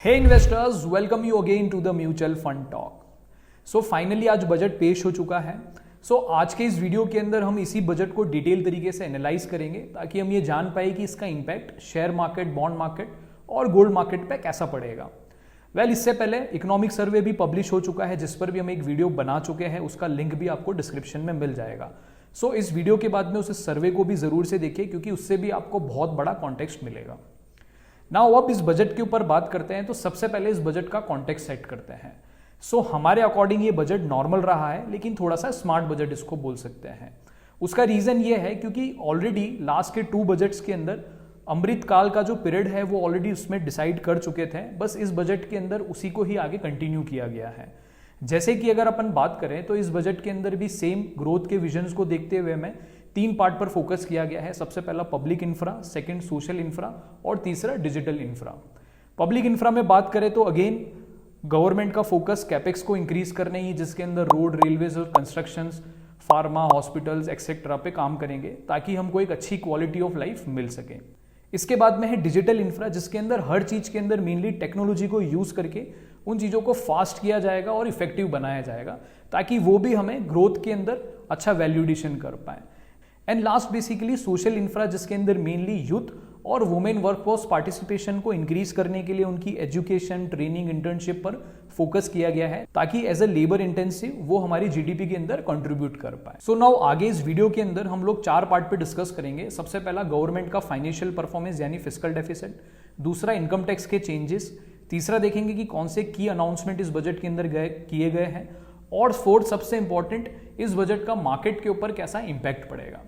Hey investors, welcome you again to the mutual fund talk. So finally आज budget पेश हो चुका है। आज के इस वीडियो के अंदर हम इसी बजट को डिटेल तरीके से एनालाइज करेंगे ताकि हम ये जान पाए कि इसका impact share market, bond market और गोल्ड मार्केट पे कैसा पड़ेगा। इससे पहले इकोनॉमिक सर्वे भी पब्लिश हो चुका है जिस पर भी हम एक वीडियो बना चुके हैं, उसका लिंक भी आपको डिस्क्रिप्शन में मिल जाएगा। इस वीडियो के बाद में उस सर्वे को भी जरूर से देखिए क्योंकि उससे भी आपको बहुत बड़ा कॉन्टेक्स्ट मिलेगा। नाउ अब इस बजट के ऊपर बात करते हैं तो सबसे पहले इस बजट का कॉन्टेक्स्ट सेट करते हैं। हमारे अकॉर्डिंग ये बजट नॉर्मल रहा है लेकिन थोड़ा सा स्मार्ट बजट इसको बोल सकते हैं। उसका रीजन ये है क्योंकि ऑलरेडी लास्ट के 2 बजट्स के अंदर अमृत काल का जो पीरियड है वो ऑलरेडी उसमें डिसाइड कर चुके थे, बस इस बजट के अंदर उसी को ही आगे कंटिन्यू किया गया है। जैसे कि अगर अपन बात करें तो इस बजट के अंदर भी सेम ग्रोथ के विजन्स को देखते हुए में 3 पार्ट पर फोकस किया गया है। सबसे पहला public infra, second social infra और तीसरा डिजिटल इंफ्रा। पब्लिक इंफ्रा में बात करें तो अगेन गवर्नमेंट का फोकस कैपेक्स को इंक्रीज करने ही, जिसके अंदर रोड, रेलवेज और कंस्ट्रक्शंस, फार्मा, हॉस्पिटल्स एक्सेट्रा पे काम करेंगे ताकि हमको एक अच्छी क्वालिटी ऑफ लाइफ मिल सके। इसके बाद में है डिजिटल इंफ्रा जिसके अंदर हर चीज के अंदर मेनली टेक्नोलॉजी को यूज करके उन चीजों को फास्ट किया जाएगा और इफेक्टिव बनाया जाएगा ताकि वो भी हमें ग्रोथ के अंदर अच्छा वैल्यू एडिशन कर पाए। And last basically social infra जिसके अंदर मेनली यूथ और वुमेन वर्कफोर्स पार्टिसिपेशन को इंक्रीज करने के लिए उनकी एजुकेशन, ट्रेनिंग, इंटर्नशिप पर फोकस किया गया है ताकि एज अ लेबर इंटेंसिव वो हमारी जीडीपी के अंदर कंट्रीब्यूट कर पाए। नाउ आगे इस वीडियो के अंदर हम लोग 4 पार्ट पे डिस्कस करेंगे। सबसे पहला गवर्नमेंट का फाइनेंशियल परफॉर्मेंस यानी फिस्कल डेफिसिट, दूसरा इनकम टैक्स के चेंजेस, तीसरा देखेंगे कि कौन से की अनाउंसमेंट इस बजट के अंदर किए गए हैं, और फोर्थ सबसे इंपॉर्टेंट इस बजट का मार्केट के ऊपर कैसा इंपैक्ट पड़ेगा।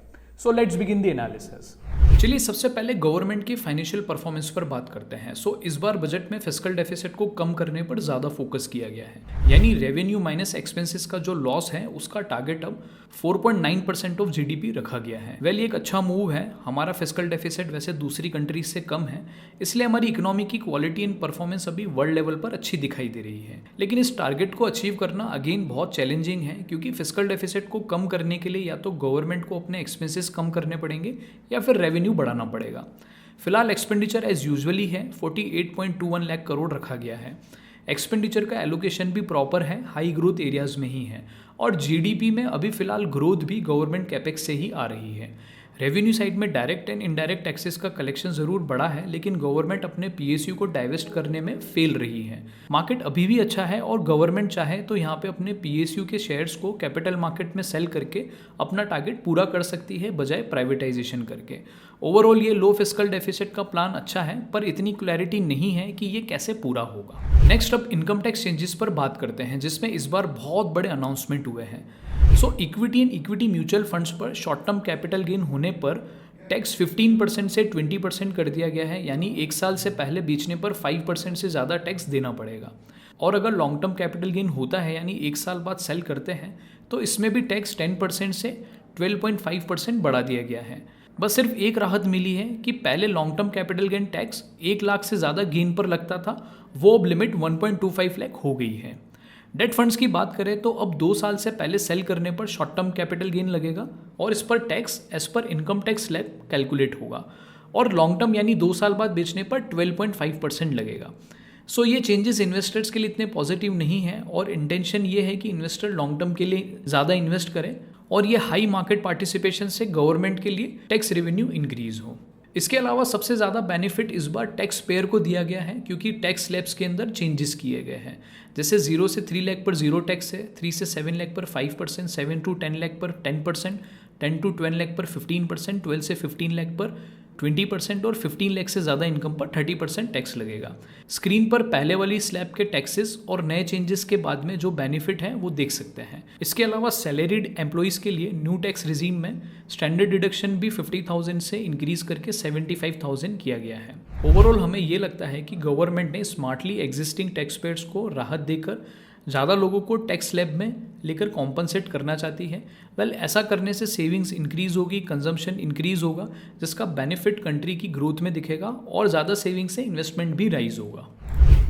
Let's begin the analysis. चलिए सबसे पहले गवर्नमेंट की फाइनेंशियल परफॉर्मेंस पर बात करते हैं। इस बार बजट में फिस्कल डेफिसिट को कम करने पर ज्यादा फोकस किया गया है, यानी रेवेन्यू माइनस एक्सपेंसेस का जो लॉस है उसका टारगेट अब 4.9% ऑफ जीडीपी रखा गया है। ये एक अच्छा मूव है। हमारा फिस्कल डेफिसिट वैसे दूसरी कंट्रीज से कम है, इसलिए हमारी इकोनॉमी की क्वालिटी एंड परफॉर्मेंस अभी वर्ल्ड लेवल पर अच्छी दिखाई दे रही है। लेकिन इस टारगेट को अचीव करना अगेन बहुत चैलेंजिंग है क्योंकि फिस्कल डेफिसिट को कम करने के लिए या तो गवर्नमेंट को अपने एक्सपेंसेस कम करने पड़ेंगे या फिर रेवेन्यू बढ़ाना पड़ेगा। फिलहाल एक्सपेंडिचर एज यूजुअली है 48.21 लाख करोड़ रखा गया है। एक्सपेंडिचर का एलोकेशन भी प्रॉपर है, हाई ग्रोथ एरियाज में ही है, और जीडीपी में अभी फिलहाल ग्रोथ भी गवर्नमेंट कैपेक्स से ही आ रही है। रेवेन्यू साइड में डायरेक्ट एंड इनडायरेक्ट टैक्सेस का कलेक्शन जरूर बढ़ा है लेकिन गवर्नमेंट अपने पीएसयू को डाइवेस्ट करने में फेल रही है। मार्केट अभी भी अच्छा है और गवर्नमेंट चाहे तो यहाँ पे अपने पीएसयू के शेयर्स को कैपिटल मार्केट में सेल करके अपना टारगेट पूरा कर सकती है बजाय प्राइवेटाइजेशन करके। ओवरऑल ये लो फिस्कल डेफिसिट का प्लान अच्छा है पर इतनी क्लैरिटी नहीं है कि ये कैसे पूरा होगा। नेक्स्ट अब इनकम टैक्स चेंजेस पर बात करते हैं जिसमें इस बार बहुत बड़े अनाउंसमेंट हुए हैं। Equity and equity mutual funds पर शॉर्ट टर्म कैपिटल गेन होने पर टैक्स 15% से 20% कर दिया गया है, यानी 1 साल से पहले बेचने पर 5% से ज़्यादा टैक्स देना पड़ेगा। और अगर लॉन्ग टर्म कैपिटल गेन होता है यानी 1 साल बाद सेल करते हैं तो इसमें भी टैक्स 10% से 12.5% बढ़ा दिया गया है। बस सिर्फ एक राहत मिली है कि पहले long term capital gain tax 1 lakh से ज़्यादा गेन पर लगता था, वो अब लिमिट 1.25 लाख हो गई है। डेट फंड्स की बात करें तो अब 2 साल से पहले सेल करने पर शॉर्ट टर्म कैपिटल गेन लगेगा और इस पर टैक्स एज पर इनकम टैक्स स्लैब कैलकुलेट होगा, और लॉन्ग टर्म यानी 2 साल बाद बेचने पर 12.5% लगेगा। ये चेंजेस इन्वेस्टर्स के लिए इतने पॉजिटिव नहीं है और इंटेंशन ये है कि इन्वेस्टर लॉन्ग टर्म के लिए ज़्यादा इन्वेस्ट करें और ये हाई मार्केट पार्टिसिपेशन से गवर्नमेंट के लिए टैक्स रेवेन्यू इंक्रीज हो। इसके अलावा सबसे ज़्यादा बेनिफिट इस बार टैक्स पेयर को दिया गया है क्योंकि टैक्स स्लैब्स के अंदर चेंजेस किए गए हैं। जैसे 0 से 3 लाख पर 0 टैक्स है, 3 से 7 लाख पर 5%, 7 to 10 लाख पर 10%, 10 to 12 लाख पर 15%, 12 से 15 लाख पर 20% और 15 लाख से ज़्यादा इनकम पर 30% टैक्स लगेगा। स्क्रीन पर पहले वाली स्लैब के टैक्सेस और नए चेंजेस के बाद में जो बेनिफिट है वो देख सकते हैं। इसके अलावा सैलरीड एम्प्लॉइज़ के लिए न्यू टैक्स रिजीम में स्टैंडर्ड डिडक्शन भी 50,000 से इंक्रीज करके 75,000 किया गया है। ओवरऑल हमें ये लगता है कि गवर्नमेंट ने स्मार्टली एग्जिस्टिंग टैक्स पेयर्स को राहत देकर ज़्यादा लोगों को टैक्स स्लैब में लेकर कॉम्पनसेट करना चाहती है। ऐसा करने से सेविंग्स इंक्रीज होगी, कंजम्पशन इंक्रीज होगा, जिसका बेनिफिट कंट्री की ग्रोथ में दिखेगा और ज़्यादा सेविंग से इन्वेस्टमेंट भी राइज होगा।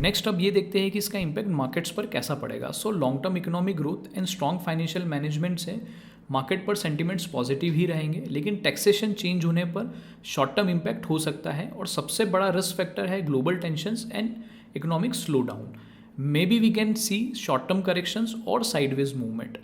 नेक्स्ट अब ये देखते हैं कि इसका इम्पैक्ट मार्केट्स पर कैसा पड़ेगा। Long term economic growth and strong financial management से मार्केट पर सेंटिमेंट्स पॉजिटिव ही रहेंगे, लेकिन टैक्सेशन चेंज होने पर शॉर्ट टर्म इम्पैक्ट हो सकता है और सबसे बड़ा रिस्क फैक्टर है global tensions and economic slowdown. Maybe we can see short-term corrections और sideways movement.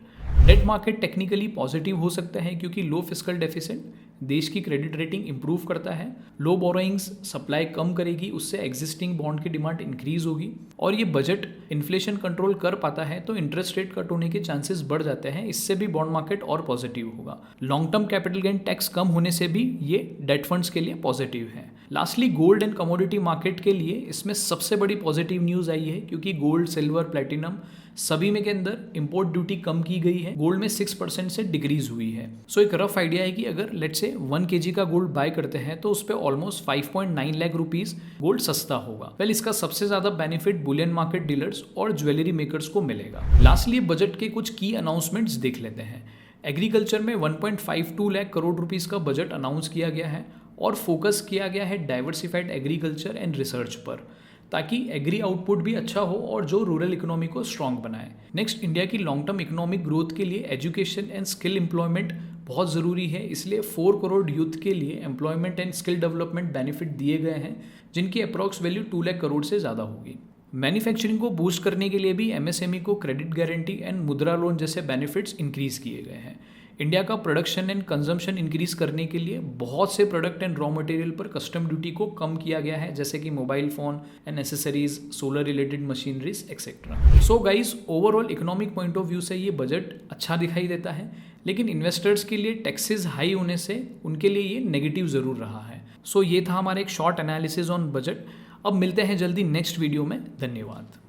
Debt market technically positive हो सकता है क्योंकि लो फिस्कल डेफिसिट देश की क्रेडिट रेटिंग इंप्रूव करता है, लो बोरोइंग्स सप्लाई कम करेगी, उससे एग्जिस्टिंग बॉन्ड की डिमांड इंक्रीज होगी और ये बजट इन्फ्लेशन कंट्रोल कर पाता है तो इंटरेस्ट रेट कट होने के चांसेस बढ़ जाते हैं, इससे भी बॉन्ड मार्केट और पॉजिटिव होगा। Long term capital gain tax कम होने से भी ये डेट फंड्स के लिए पॉजिटिव है। Lastly gold and commodity market के लिए इसमें सबसे बड़ी पॉजिटिव न्यूज़ आई है क्योंकि गोल्ड, सिल्वर, प्लेटिनम सभी में के अंदर इंपोर्ट ड्यूटी कम की गई है, गोल्ड में 6% से डिक्रीज हुई है। सो एक रफ आइडिया है कि अगर लेट्स से 1 kg का गोल्ड बाय करते हैं तो उस पर ऑलमोस्ट 5.9 लाख रुपीस गोल्ड सस्ता होगा। वेल इसका सबसे ज्यादा बेनिफिट बुलियन मार्केट डीलर्स और ज्वेलरी मेकर्स को मिलेगा। लास्टली बजट के कुछ की अनाउंसमेंट्स देख लेते हैं। एग्रीकल्चर में 1.52 लाख करोड़ रुपीस का बजट अनाउंस किया गया है और फोकस किया गया है डाइवर्सिफाइड एग्रीकल्चर एंड रिसर्च पर, ताकि एग्री आउटपुट भी अच्छा हो और जो रूरल इकोनॉमी को स्ट्रांग बनाए। नेक्स्ट, इंडिया की लॉन्ग टर्म इकोनॉमिक ग्रोथ के लिए एजुकेशन एंड स्किल एम्प्लॉयमेंट बहुत ज़रूरी है, इसलिए 4 करोड़ यूथ के लिए employment and skill development benefit दिए गए हैं जिनकी अप्रॉक्स वैल्यू 2 लाख करोड़ से ज़्यादा होगी। मैन्युफैक्चरिंग को बूस्ट करने के लिए भी एमएसएमई को क्रेडिट गारंटी एंड मुद्रा लोन जैसे बेनिफिट्स इंक्रीज किए गए हैं। इंडिया का प्रोडक्शन एंड कंजम्पशन इंक्रीज करने के लिए बहुत से प्रोडक्ट एंड रॉ मटेरियल पर कस्टम ड्यूटी को कम किया गया है, जैसे कि mobile phone and accessories, solar related machineries etcetera. So guys, overall economic point of view से ये बजट अच्छा दिखाई देता है, लेकिन इन्वेस्टर्स के लिए टैक्सेस हाई होने से उनके लिए ये नेगेटिव ज़रूर रहा है। सो ये था हमारा एक शॉर्ट एनालिसिस ऑन बजट। अब मिलते हैं जल्दी नेक्स्ट वीडियो में। धन्यवाद।